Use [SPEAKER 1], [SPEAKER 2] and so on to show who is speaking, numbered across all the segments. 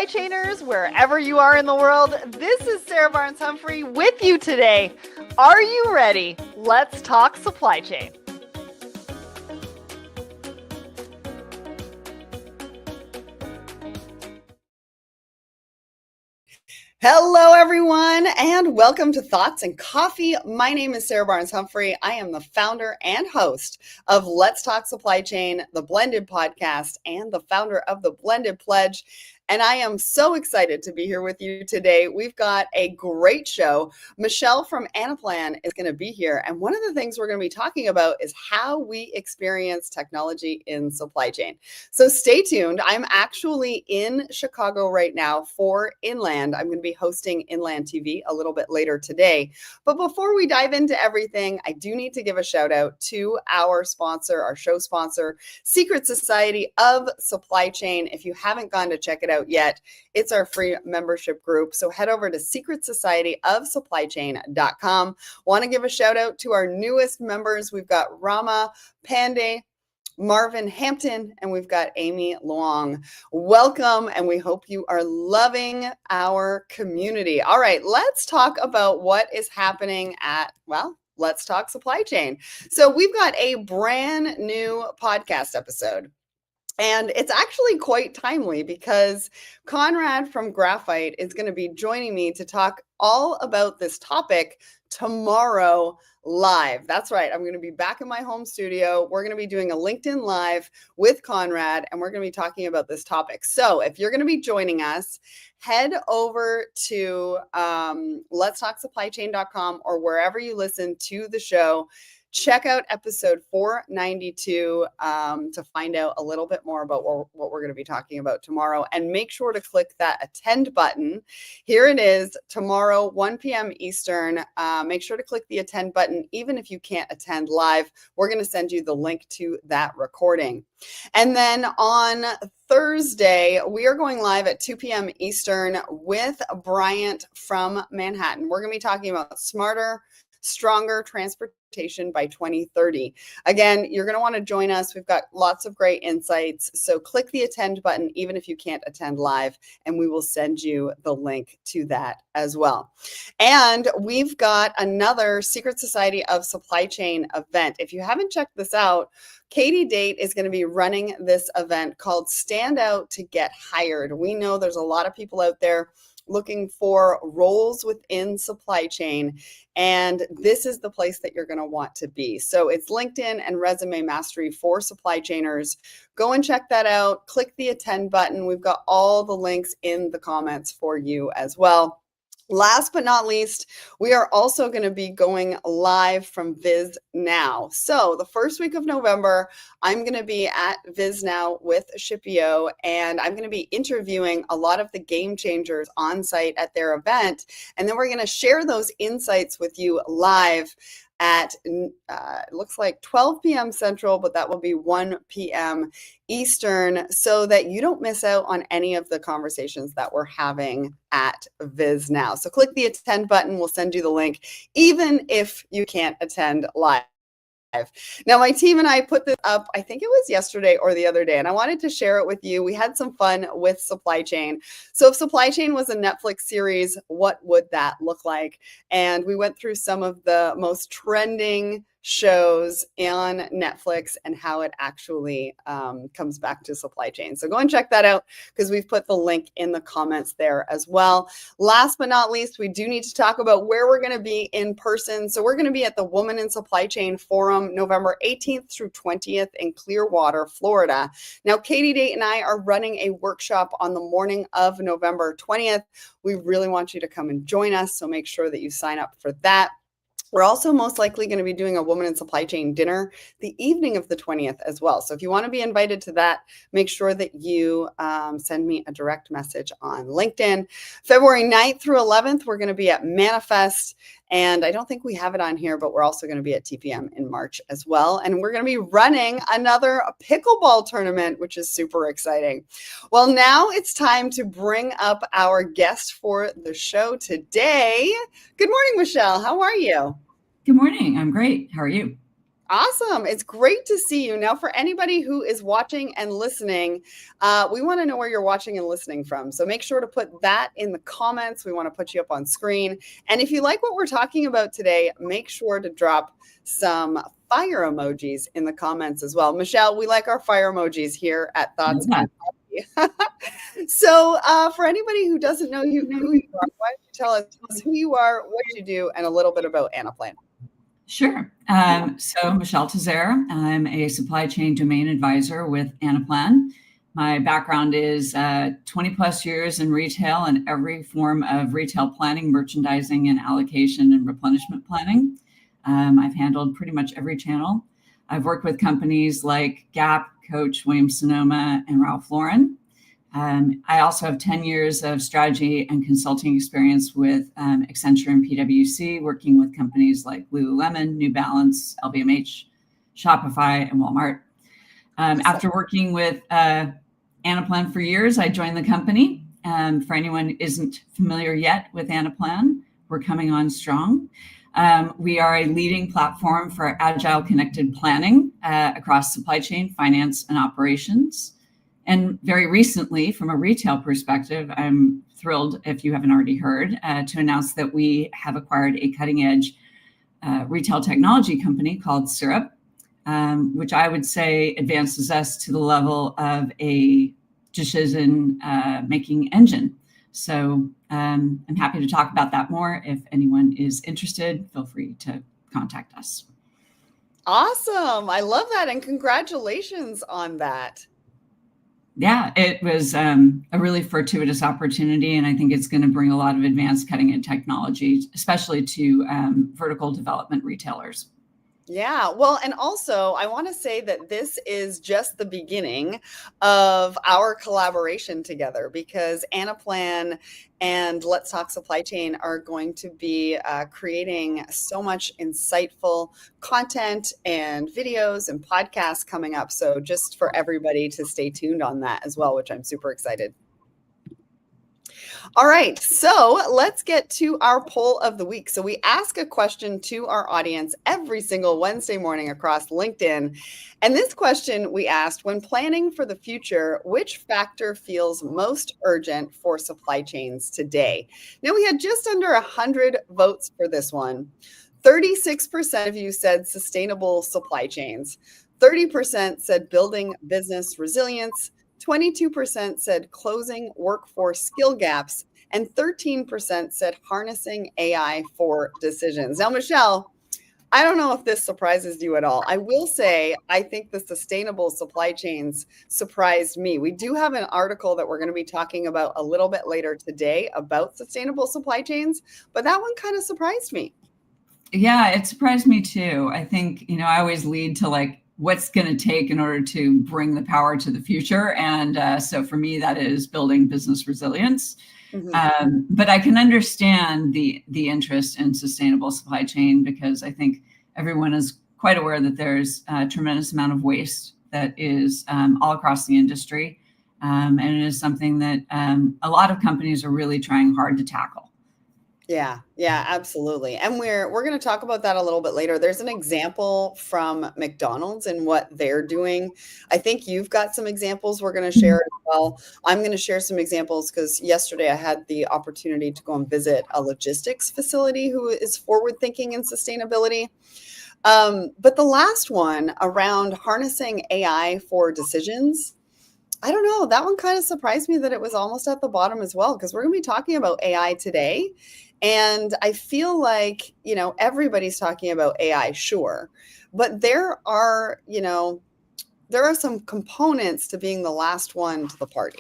[SPEAKER 1] supply chainers, wherever you are in the world. This is Sarah Barnes-Humphrey with you today. Are you ready? Let's talk supply chain. Hello, everyone, and welcome to Thoughts and Coffee. My name is Sarah Barnes-Humphrey. I am the founder and host of Let's Talk Supply Chain, the Blended Podcast, and the founder of the Blended Pledge. And I am so excited to be here with you today. We've got a great show. Michele from Anaplan is going to be here. And one of the things we're going to be talking about is how we experience technology in supply chain. So stay tuned. I'm actually in Chicago right now for Inland. I'm going to be hosting Inland TV a little bit later today. But before we dive into everything, I do need to give a shout out to our sponsor, our show sponsor, Secret Society of Supply Chain. If you haven't gone to check it out yet, it's our free membership group. So head over to secretsocietyofsupplychain.com. Want to give a shout out to our newest members. We've got Rama Pandey, Marvin Hampton, and we've got Amy Luong. Welcome, and we hope you are loving our community. All right, let's talk about what is happening at, Let's Talk Supply Chain. So we've got a brand new podcast episode. And it's actually quite timely because Conrad from Graphite is going to be joining me to talk all about this topic tomorrow live. That's right. I'm going to be back in my home studio. We're going to be doing a LinkedIn Live with Conrad, and we're going to be talking about this topic. So if you're going to be joining us, head over to letstalksupplychain.com or wherever you listen to the show. Check out episode 492 to find out a little bit more about what we're going to be talking about tomorrow. And make sure to click that attend button. Here it is, tomorrow, 1 p.m. Eastern. Make sure to click the attend button, even if you can't attend live. We're going to send you the link to that recording. And then on Thursday, we are going live at 2 p.m. Eastern with Bryant from Manhattan. We're going to be talking about smarter, stronger transportation by 2030. Again, you're going to want to join us. We've got lots of great insights. So click the attend button, even if you can't attend live, and we will send you the link to that as well. And we've got another Secret Society of Supply Chain event. If you haven't checked this out, Katie Date is going to be running this event called Stand Out to Get Hired. We know there's a lot of people out there looking for roles within supply chain, and this is the place that you're going to want to be. So it's LinkedIn and resume mastery for supply chainers. Go and check that out. Click the attend button. We've got all the links in the comments for you as well. Last but not least, we are also going to be going live from Viz Now. So the first week of November, I'm going to be at Viz Now with Scipio, and I'm going to be interviewing a lot of the game changers on site at their event. And then we're going to share those insights with you live at, it looks like 12 p.m. Central, but that will be 1 p.m. Eastern, so that you don't miss out on any of the conversations that we're having at Viz Now. So click the attend button. We'll send you the link, even if you can't attend live. Now, my team and I put this up, I think it was yesterday or the other day, and I wanted to share it with you. We had some fun with supply chain. So if supply chain was a Netflix series, what would that look like? And we went through some of the most trending shows on Netflix and how it actually comes back to supply chain. So go and check that out because we've put the link in the comments there as well. Last but not least, we do need to talk about where we're going to be in person. So we're going to be at the Women in Supply Chain Forum, November 18th through 20th in Clearwater, Florida. Now, Katie Date and I are running a workshop on the morning of November 20th. We really want you to come and join us. So make sure that you sign up for that. We're also most likely going to be doing a Women in Supply Chain dinner the evening of the 20th as well. So if you want to be invited to that, make sure that you send me a direct message on LinkedIn. February 9th through 11th, we're going to be at Manifest. And I don't think we have it on here, but we're also going to be at TPM in March as well. And we're going to be running another pickleball tournament, which is super exciting. Well, now it's time to bring up our guest for the show today. Good morning, Michele. How are you?
[SPEAKER 2] Good morning. I'm great. How are you?
[SPEAKER 1] Awesome. It's great to see you. Now, for anybody who is watching and listening, we want to know where you're watching and listening from. So make sure to put that in the comments. We want to put you up on screen. And if you like what we're talking about today, make sure to drop some fire emojis in the comments as well. Michele, we like our fire emojis here at Thoughts and Coffee. So for anybody who doesn't know who you are, why don't you tell us who you are, what you do, and a little bit about Anaplan?
[SPEAKER 2] Sure. So Michele Tezer, I'm a supply chain domain advisor with Anaplan. My background is 20 plus years in retail and every form of retail planning, merchandising, and allocation and replenishment planning. I've handled pretty much every channel. I've worked with companies like Gap, Coach, Williams-Sonoma, and Ralph Lauren. I also have 10 years of strategy and consulting experience with Accenture and PwC, working with companies like Lululemon, New Balance, LVMH, Shopify, and Walmart. After working with Anaplan for years, I joined the company. For anyone who isn't familiar yet with Anaplan, we're coming on strong. We are a leading platform for agile connected planning across supply chain, finance, and operations. And very recently, from a retail perspective, I'm thrilled, if you haven't already heard, to announce that we have acquired a cutting-edge retail technology company called 𝘱𝘰𝘈, which I would say advances us to the level of a decision-making engine. So I'm happy to talk about that more. If anyone is interested, feel free to contact us.
[SPEAKER 1] Awesome. I love that. And congratulations on that.
[SPEAKER 2] Yeah, it was a really fortuitous opportunity, and I think it's going to bring a lot of advanced cutting-edge technology, especially to vertical development retailers.
[SPEAKER 1] Yeah, well, and also I want to say that this is just the beginning of our collaboration together, because Anaplan and Let's Talk Supply Chain are going to be creating so much insightful content and videos and podcasts coming up. So just for everybody to stay tuned on that as well, which I'm super excited. All right, so let's get to our poll of the week. So we ask a question to our audience every single Wednesday morning across LinkedIn. And this question we asked: when planning for the future, which factor feels most urgent for supply chains today? Now, we had just under 100 votes for this one. 36% of you said sustainable supply chains. 30% said building business resilience. 22% said closing workforce skill gaps, and 13% said harnessing AI for decisions. Now, Michele, I don't know if this surprises you at all. I will say I think the sustainable supply chains surprised me. We do have an article that we're going to be talking about a little bit later today about sustainable supply chains, but that one kind of surprised me.
[SPEAKER 2] Yeah, it surprised me too. I think, I always lead to what's going to take in order to bring the power to the future. And so for me, that is building business resilience. Mm-hmm. But I can understand the interest in sustainable supply chain, because I think everyone is quite aware that there's a tremendous amount of waste that is all across the industry. And it is something that a lot of companies are really trying hard to tackle.
[SPEAKER 1] Yeah, absolutely. And we're going to talk about that a little bit later. There's an example from McDonald's and what they're doing. I think you've got some examples we're going to share as well. I'm going to share some examples because yesterday I had the opportunity to go and visit a logistics facility who is forward thinking in sustainability. But the last one around harnessing AI for decisions, I don't know, that one kind of surprised me that it was almost at the bottom as well, because we're going to be talking about AI today. And I feel like, everybody's talking about AI, sure, but there are some components to being the last one to the party.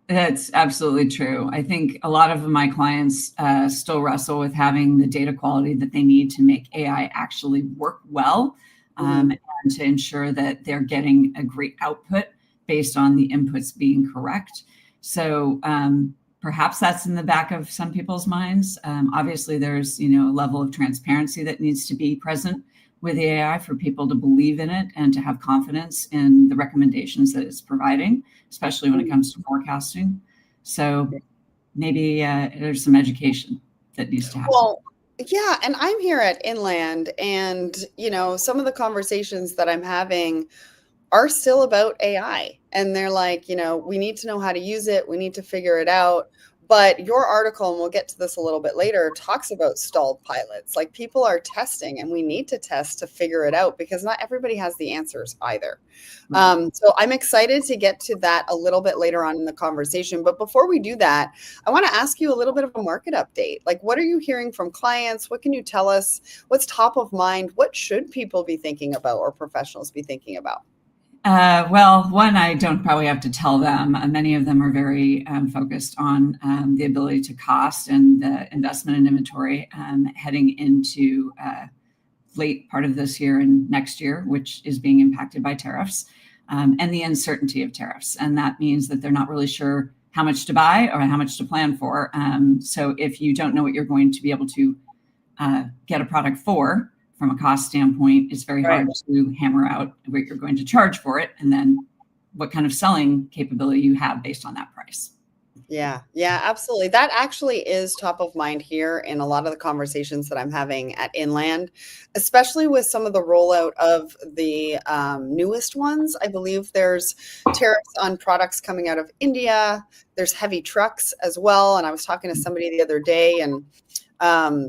[SPEAKER 2] That's absolutely true. I think a lot of my clients still wrestle with having the data quality that they need to make AI actually work well, and to ensure that they're getting a great output based on the inputs being correct. So perhaps that's in the back of some people's minds. Obviously, there's a level of transparency that needs to be present with the AI for people to believe in it and to have confidence in the recommendations that it's providing, especially when it comes to forecasting. So maybe there's some education that needs to happen.
[SPEAKER 1] Well, Yeah, and I'm here at Inland, and some of the conversations that I'm having are still about AI. And they're like, we need to know how to use it, we need to figure it out. But your article, and we'll get to this a little bit later, talks about stalled pilots. Like, people are testing, and we need to test to figure it out because not everybody has the answers either. So I'm excited to get to that a little bit later on in the conversation. But before we do that, I want to ask you a little bit of a market update. Like, what are you hearing from clients? What can you tell us? What's top of mind? What should people be thinking about, or professionals be thinking about?
[SPEAKER 2] Well, one, I don't probably have to tell them. Many of them are very focused on the ability to cost and the investment in inventory heading into late part of this year and next year, which is being impacted by tariffs and the uncertainty of tariffs. And that means that they're not really sure how much to buy or how much to plan for. So if you don't know what you're going to be able to get a product for, from a cost standpoint, it's very hard to hammer out what you're going to charge for it, and then what kind of selling capability you have based on that price.
[SPEAKER 1] Yeah, absolutely. That actually is top of mind here in a lot of the conversations that I'm having at Inland, especially with some of the rollout of the newest ones. I believe there's tariffs on products coming out of India. There's heavy trucks as well. And I was talking to somebody the other day, and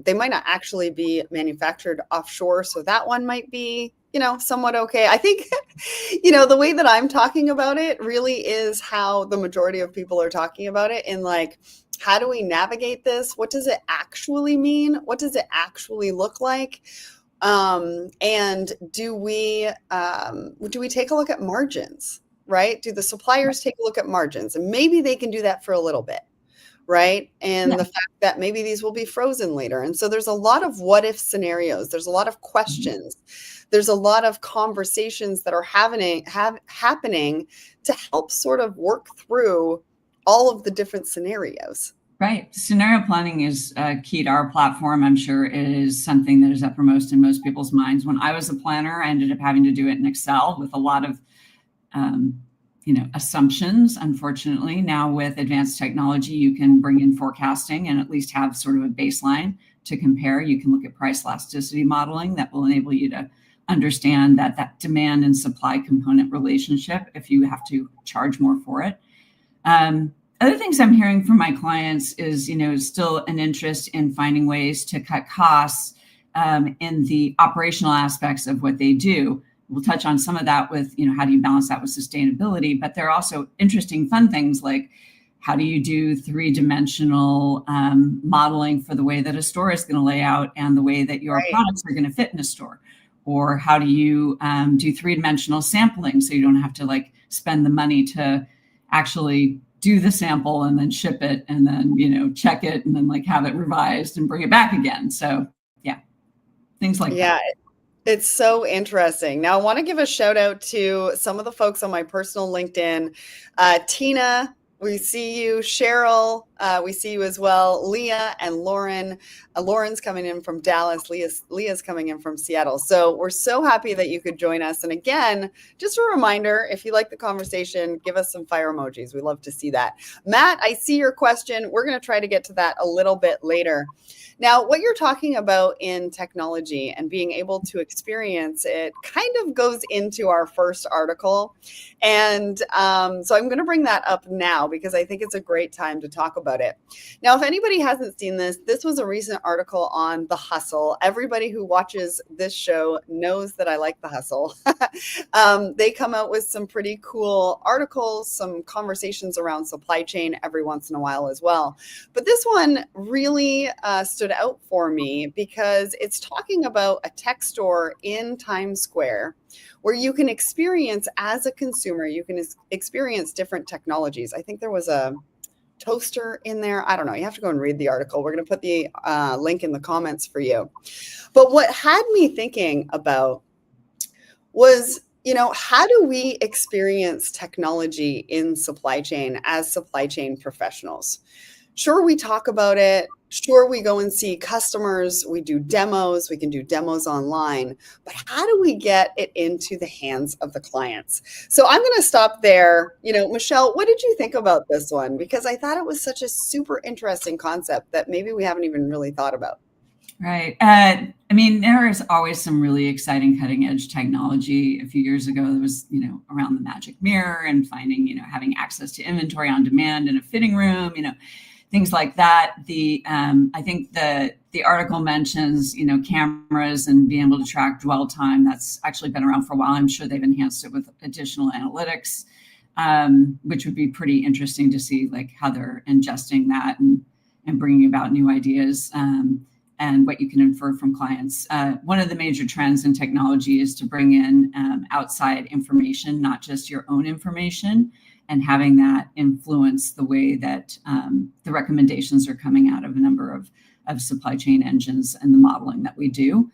[SPEAKER 1] they might not actually be manufactured offshore. So that one might be, somewhat okay. I think, the way that I'm talking about it really is how the majority of people are talking about it, in like, how do we navigate this? What does it actually mean? What does it actually look like? And do we take a look at margins, right? Do the suppliers take a look at margins? And maybe they can do that for a little bit. Right. And the fact that maybe these will be frozen later. And so there's a lot of what if scenarios. There's a lot of questions. There's a lot of conversations that are happening to help sort of work through all of the different scenarios.
[SPEAKER 2] Right. Scenario planning is key to our platform. I'm sure it is something that is uppermost in most people's minds. When I was a planner, I ended up having to do it in Excel with a lot of assumptions. Unfortunately, now with advanced technology, you can bring in forecasting and at least have sort of a baseline to compare. You can look at price elasticity modeling that will enable you to understand that demand and supply component relationship if you have to charge more for it. Other things I'm hearing from my clients is, still an interest in finding ways to cut costs in the operational aspects of what they do. We'll touch on some of that with, how do you balance that with sustainability? But there are also interesting, fun things like, how do you do three-dimensional modeling for the way that a store is going to lay out and the way that your products are going to fit in a store? Or how do you do three-dimensional sampling so you don't have to spend the money to actually do the sample and then ship it and then, check it and then have it revised and bring it back again. So yeah, things like that.
[SPEAKER 1] It's so interesting. Now, I want to give a shout out to some of the folks on my personal LinkedIn. Tina, we see you. Cheryl, we see you as well. Leah and Lauren. Lauren's coming in from Dallas. Leah's coming in from Seattle. So we're so happy that you could join us. And again, just a reminder, if you like the conversation, give us some fire emojis. We love to see that. Matt, I see your question. We're going to try to get to that a little bit later. Now, what you're talking about in technology and being able to experience it kind of goes into our first article. And so I'm going to bring that up now because I think it's a great time to talk about it. Now, if anybody hasn't seen this was a recent article on The Hustle. Everybody who watches this show knows that I like The Hustle. They come out with some pretty cool articles, some conversations around supply chain every once in a while as well. But this one really stood out for me because it's talking about a tech store in Times Square where you can experience, as a consumer, you can experience different technologies. I think there was a toaster in there. I don't know. You have to go and read the article. We're going to put the link in the comments for you. But what had me thinking about was, how do we experience technology in supply chain as supply chain professionals? Sure, we talk about it. Sure, we go and see customers. We do demos. We can do demos online. But how do we get it into the hands of the clients? So I'm going to stop there. Michele, what did you think about this one? Because I thought it was such a super interesting concept that maybe we haven't even really thought about.
[SPEAKER 2] Right. I mean, there is always some really exciting cutting edge technology. A few years ago, there was, around the magic mirror and finding, having access to inventory on demand in a fitting room, things like that. I think the article mentions, cameras and being able to track dwell time. That's actually been around for a while. I'm sure they've enhanced it with additional analytics, which would be pretty interesting to see, like how they're ingesting that and bringing about new ideas. And what you can infer from clients. One of the major trends in technology is to bring in outside information, not just your own information, and having that influence the way that the recommendations are coming out of a number of supply chain engines and the modeling that we do.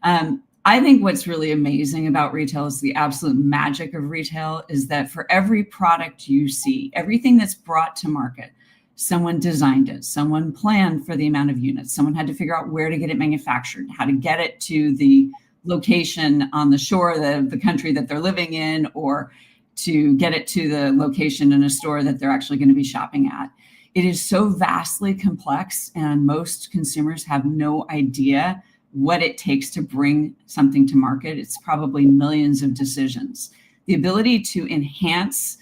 [SPEAKER 2] I think what's really amazing about retail is the absolute magic of retail is that for every product you see, everything that's brought to market, someone designed it, someone planned for the amount of units, someone had to figure out where to get it manufactured, how to get it to the location on the shore of the country that they're living in, or to get it to the location in a store that they're actually going to be shopping at. It is so vastly complex, and most consumers have no idea what it takes to bring something to market. It's probably millions of decisions. The ability to enhance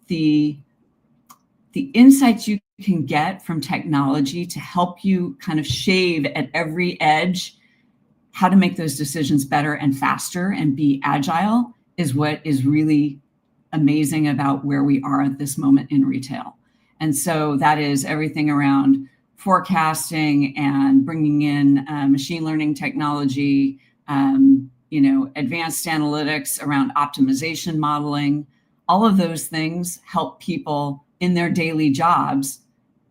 [SPEAKER 2] the insights you can get from technology to help you kind of shave at every edge how to make those decisions better and faster and be agile is what is really amazing about where we are at this moment in retail. And so that is everything around forecasting and bringing in machine learning technology, advanced analytics around optimization modeling. All of those things help people in their daily jobs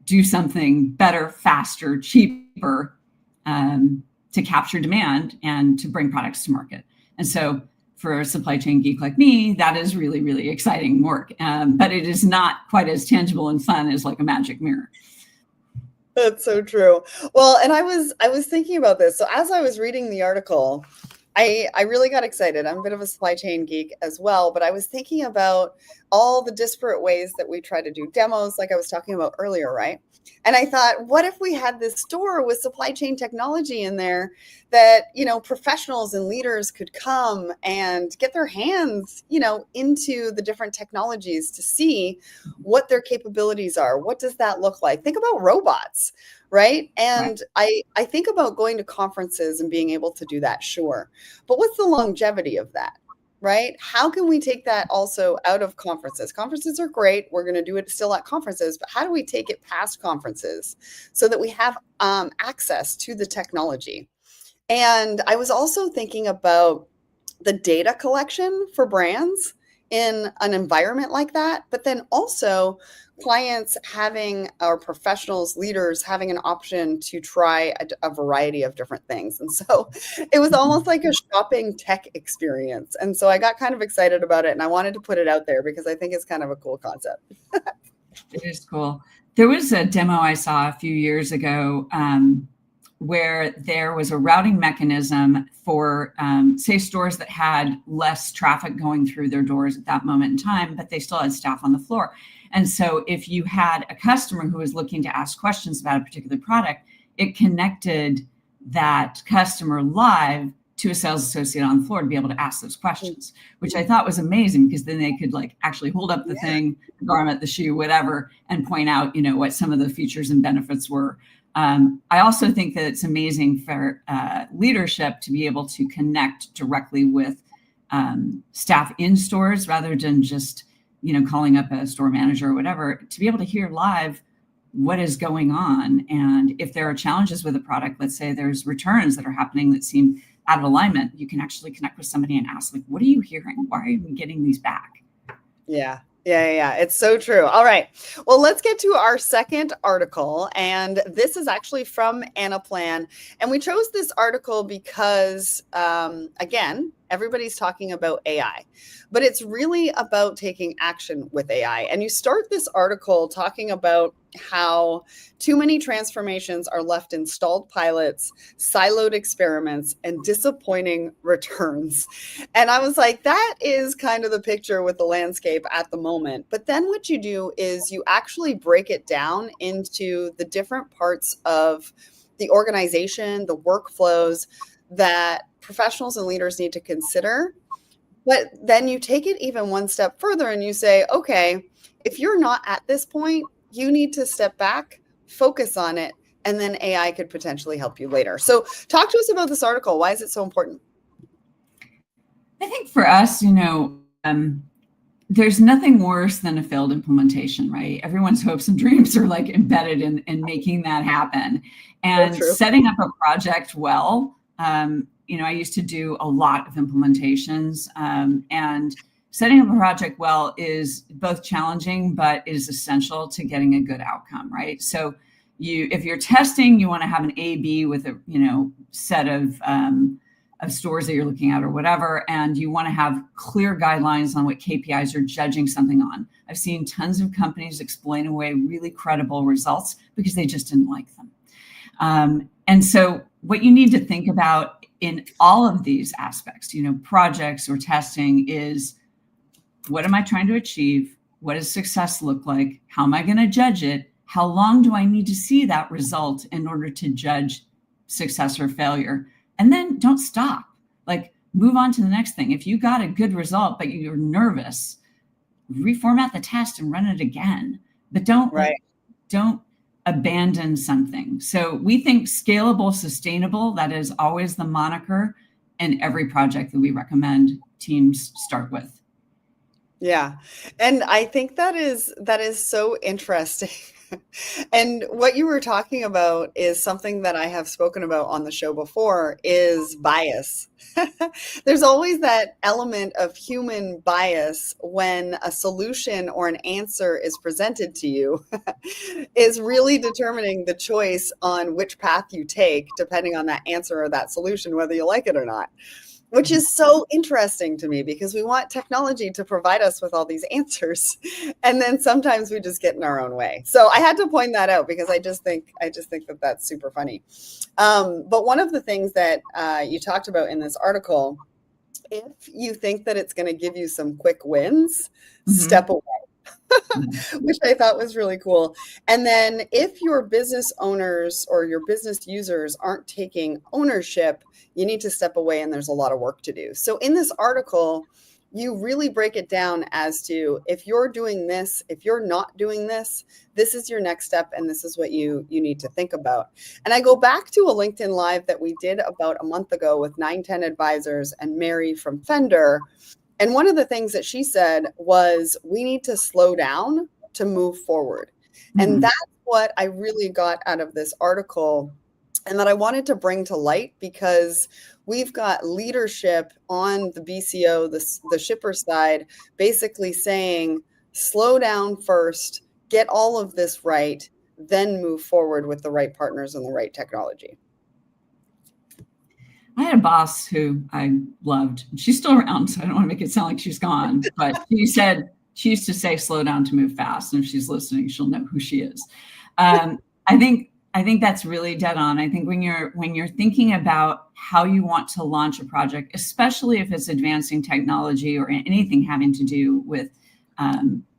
[SPEAKER 2] do something better, faster, cheaper, to capture demand and to bring products to market. And so for a supply chain geek like me, that is really, really exciting work. But it is not quite as tangible and fun as like a magic mirror.
[SPEAKER 1] That's so true. Well, and I was thinking about this. So as I was reading the article, I really got excited. I'm a bit of a supply chain geek as well, but I was thinking about all the disparate ways that we try to do demos, like I was talking about earlier, right? And I thought, what if we had this store with supply chain technology in there that, professionals and leaders could come and get their hands, into the different technologies to see what their capabilities are. What does that look like? Think about robots, right? And I think about going to conferences and being able to do that, sure. But what's the longevity of that? Right? How can we take that also out of conferences? Conferences are great. We're going to do it still at conferences, but how do we take it past conferences so that we have access to the technology? And I was also thinking about the data collection for brands in an environment like that, but then also clients having, or professionals, leaders having an option to try a variety of different things. And so it was almost like a shopping tech experience. And so I got kind of excited about it, and I wanted to put it out there because I think it's kind of a cool concept.
[SPEAKER 2] It is cool. There was a demo I saw a few years ago where there was a routing mechanism for, say, stores that had less traffic going through their doors at that moment in time, but they still had staff on the floor. And so if you had a customer who was looking to ask questions about a particular product, it connected that customer live to a sales associate on the floor to be able to ask those questions, which I thought was amazing because then they could like actually hold up the thing, the garment, the shoe, whatever, and point out, what some of the features and benefits were. I also think that it's amazing for leadership to be able to connect directly with staff in stores rather than just, calling up a store manager or whatever, to be able to hear live what is going on. And if there are challenges with a product, let's say there's returns that are happening that seem out of alignment, you can actually connect with somebody and ask, like, what are you hearing? Why are you getting these back?
[SPEAKER 1] Yeah. It's so true. All right. Well, let's get to our second article. And this is actually from Anaplan. And we chose this article because, again, everybody's talking about AI, but it's really about taking action with AI. And you start this article talking about how too many transformations are left in stalled pilots, siloed experiments, and disappointing returns. And I was like, that is kind of the picture with the landscape at the moment. But then what you do is you actually break it down into the different parts of the organization, the workflows that professionals and leaders need to consider. But then you take it even one step further and you say, okay, if you're not at this point, you need to step back, focus on it, and then AI could potentially help you later. So talk to us about this article. Why is it so important?
[SPEAKER 2] I think for us, there's nothing worse than a failed implementation, right? Everyone's hopes and dreams are like embedded in making that happen. And setting up a project well, I used to do a lot of implementations, and setting up a project well is both challenging, but is essential to getting a good outcome, right? So if you're testing, you want to have an A/B with a set of stores that you're looking at or whatever, and you want to have clear guidelines on what KPIs you're judging something on. I've seen tons of companies explain away really credible results because they just didn't like them. And so what you need to think about in all of these aspects, projects or testing, is what am I trying to achieve? What does success look like? How am I going to judge it? How long do I need to see that result in order to judge success or failure? And then don't stop, move on to the next thing. If you got a good result, but you're nervous, reformat the test and run it again, but don't abandon something. So we think scalable, sustainable, that is always the moniker in every project that we recommend teams start with.
[SPEAKER 1] Yeah. And I think that is so interesting. And what you were talking about is something that I have spoken about on the show before, is bias. There's always that element of human bias when a solution or an answer is presented to you, is really determining the choice on which path you take, depending on that answer or that solution, whether you like it or not. Which is so interesting to me, because we want technology to provide us with all these answers, and then sometimes we just get in our own way. So I had to point that out, because I just think that that's super funny. But one of the things that you talked about in this article, if you think that it's going to give you some quick wins, step away. Which I thought was really cool. And then if your business owners or your business users aren't taking ownership, you need to step away, and there's a lot of work to do. So in this article, you really break it down as to, if you're doing this, if you're not doing this, this is your next step, and this is what you need to think about. And I go back to a LinkedIn Live that we did about a month ago with 910 Advisors and Mary from Fender. And one of the things that she said was, we need to slow down to move forward. And that's what I really got out of this article, and that I wanted to bring to light, because we've got leadership on the BCO, the shipper side, basically saying, slow down first, get all of this right, then move forward with the right partners and the right technology.
[SPEAKER 2] I had a boss who I loved. She's still around, so I don't want to make it sound like she's gone. But she used to say, slow down to move fast. And if she's listening, she'll know who she is. I think that's really dead on. I think when you're thinking about how you want to launch a project, especially if it's advancing technology or anything having to do with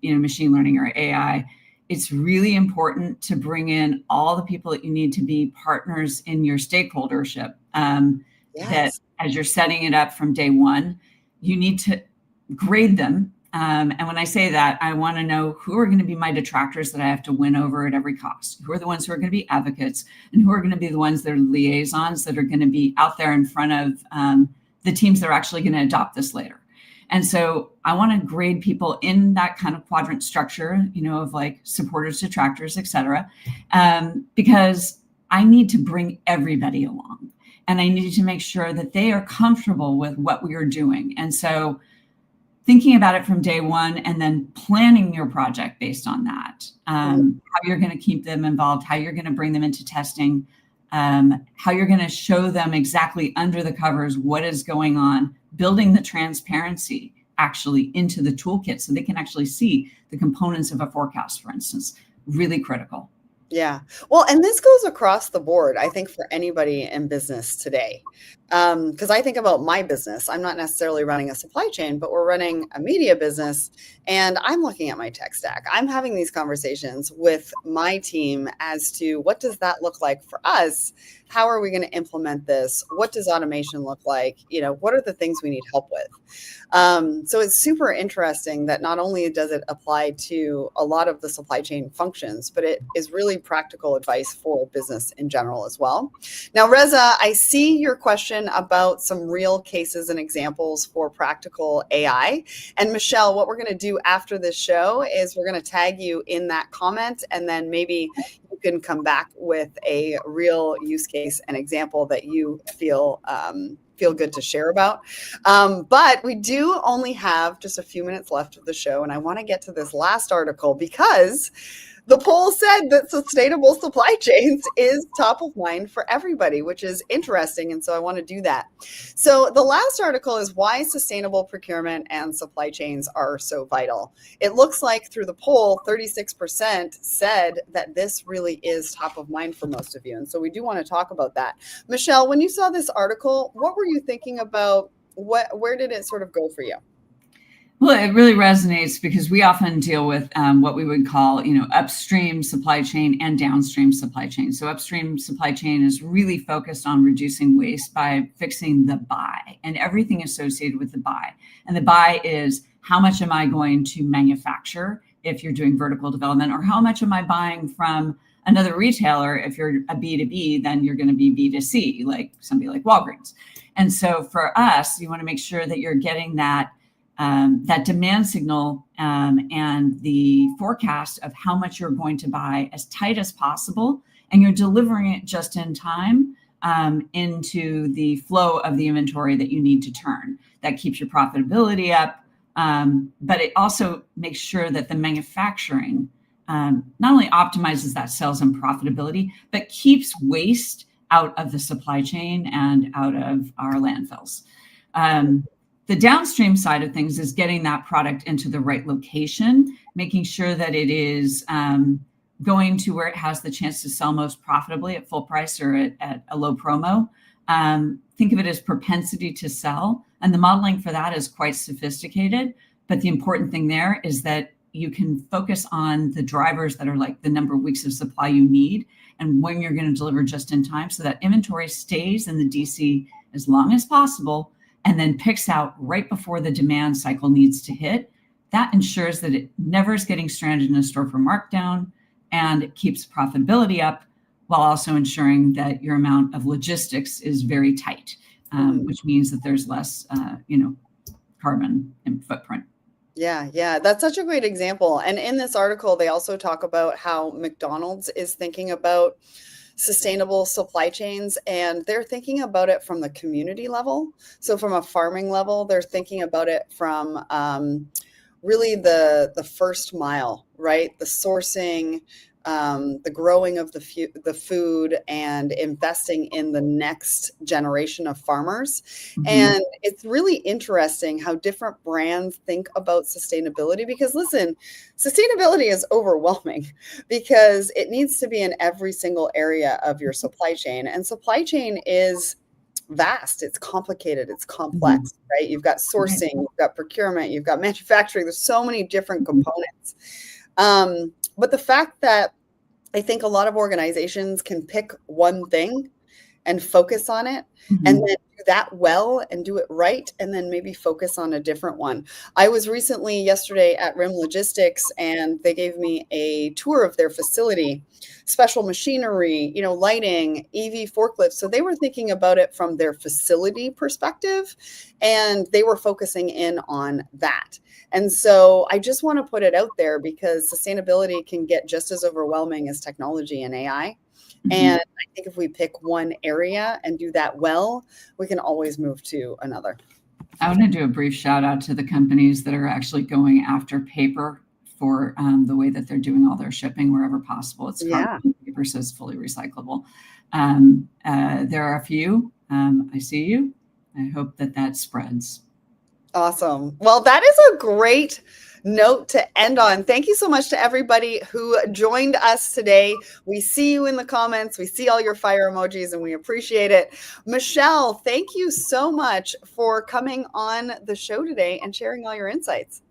[SPEAKER 2] machine learning or AI, it's really important to bring in all the people that you need to be partners in your stakeholdership. That as you're setting it up from day one, you need to grade them. And when I say that, I want to know who are going to be my detractors that I have to win over at every cost. Who are the ones who are going to be advocates, and who are going to be the ones that are liaisons that are going to be out there in front of the teams that are actually going to adopt this later. And so I want to grade people in that kind of quadrant structure, of supporters, detractors, et cetera, because I need to bring everybody along. And I need to make sure that they are comfortable with what we are doing. And so thinking about it from day one, and then planning your project based on that, how you're going to keep them involved, how you're going to bring them into testing, how you're going to show them exactly under the covers what is going on, building the transparency actually into the toolkit so they can actually see the components of a forecast, for instance, really critical.
[SPEAKER 1] Yeah. Well, and this goes across the board, I think, for anybody in business today. Because I think about my business. I'm not necessarily running a supply chain, but we're running a media business. And I'm looking at my tech stack. I'm having these conversations with my team as to what does that look like for us? How are we going to implement this? What does automation look like? What are the things we need help with? So it's super interesting that not only does it apply to a lot of the supply chain functions, but it is really practical advice for business in general as well. Now, Reza, I see your question about some real cases and examples for practical AI. And Michele, what we're going to do after this show is we're going to tag you in that comment, and then maybe you can come back with a real use case and example that you feel good to share about. But we do only have just a few minutes left of the show, and I want to get to this last article because the poll said that sustainable supply chains is top of mind for everybody, which is interesting. And so I want to do that. So the last article is why sustainable procurement and supply chains are so vital. It looks like through the poll, 36% said that this really is top of mind for most of you. And so we do want to talk about that. Michele, when you saw this article, what were you thinking about? Where did it sort of go for you?
[SPEAKER 2] Well, it really resonates because we often deal with what we would call, upstream supply chain and downstream supply chain. So upstream supply chain is really focused on reducing waste by fixing the buy and everything associated with the buy. And the buy is how much am I going to manufacture if you're doing vertical development, or how much am I buying from another retailer? If you're a B2B, then you're going to be B2C, like somebody like Walgreens. And so for us, you want to make sure that you're getting that demand signal and the forecast of how much you're going to buy as tight as possible, and you're delivering it just in time into the flow of the inventory that you need to turn. That keeps your profitability up, but it also makes sure that the manufacturing not only optimizes that sales and profitability, but keeps waste out of the supply chain and out of our landfills. The downstream side of things is getting that product into the right location, making sure that it is going to where it has the chance to sell most profitably at full price or at a low promo. Think of it as propensity to sell. And the modeling for that is quite sophisticated. But the important thing there is that you can focus on the drivers that are like the number of weeks of supply you need and when you're going to deliver just in time, so that inventory stays in the DC as long as possible and then picks out right before the demand cycle needs to hit. That ensures that it never is getting stranded in a store for markdown, and it keeps profitability up while also ensuring that your amount of logistics is very tight, which means that there's less, carbon footprint.
[SPEAKER 1] Yeah, that's such a great example. And in this article, they also talk about how McDonald's is thinking about sustainable supply chains, and they're thinking about it from the community level. So from a farming level, they're thinking about it from really the first mile, right? The sourcing, the growing of the food, and investing in the next generation of farmers. Mm-hmm. And it's really interesting how different brands think about sustainability, because listen, sustainability is overwhelming because it needs to be in every single area of your supply chain. And supply chain is vast, it's complicated, it's complex, right? You've got sourcing, you've got procurement, you've got manufacturing. There's so many different components. But the fact that I think a lot of organizations can pick one thing and focus on it, and then do that well and do it right, and then maybe focus on a different one. I was recently yesterday at RIM Logistics, and they gave me a tour of their facility, special machinery, lighting, EV forklifts. So they were thinking about it from their facility perspective, and they were focusing in on that. And so I just want to put it out there because sustainability can get just as overwhelming as technology and AI. And I think if we pick one area and do that well, we can always move to another.
[SPEAKER 2] I want to do a brief shout out to the companies that are actually going after paper for the way that they're doing all their shipping wherever possible. It's carbon paper, so it's fully recyclable. There are a few. I see you. I hope that spreads.
[SPEAKER 1] Awesome. Well, that is a great note to end on. Thank you so much to everybody who joined us today. We see you in the comments. We see all your fire emojis and we appreciate it. Michele, thank you so much for coming on the show today and sharing all your insights.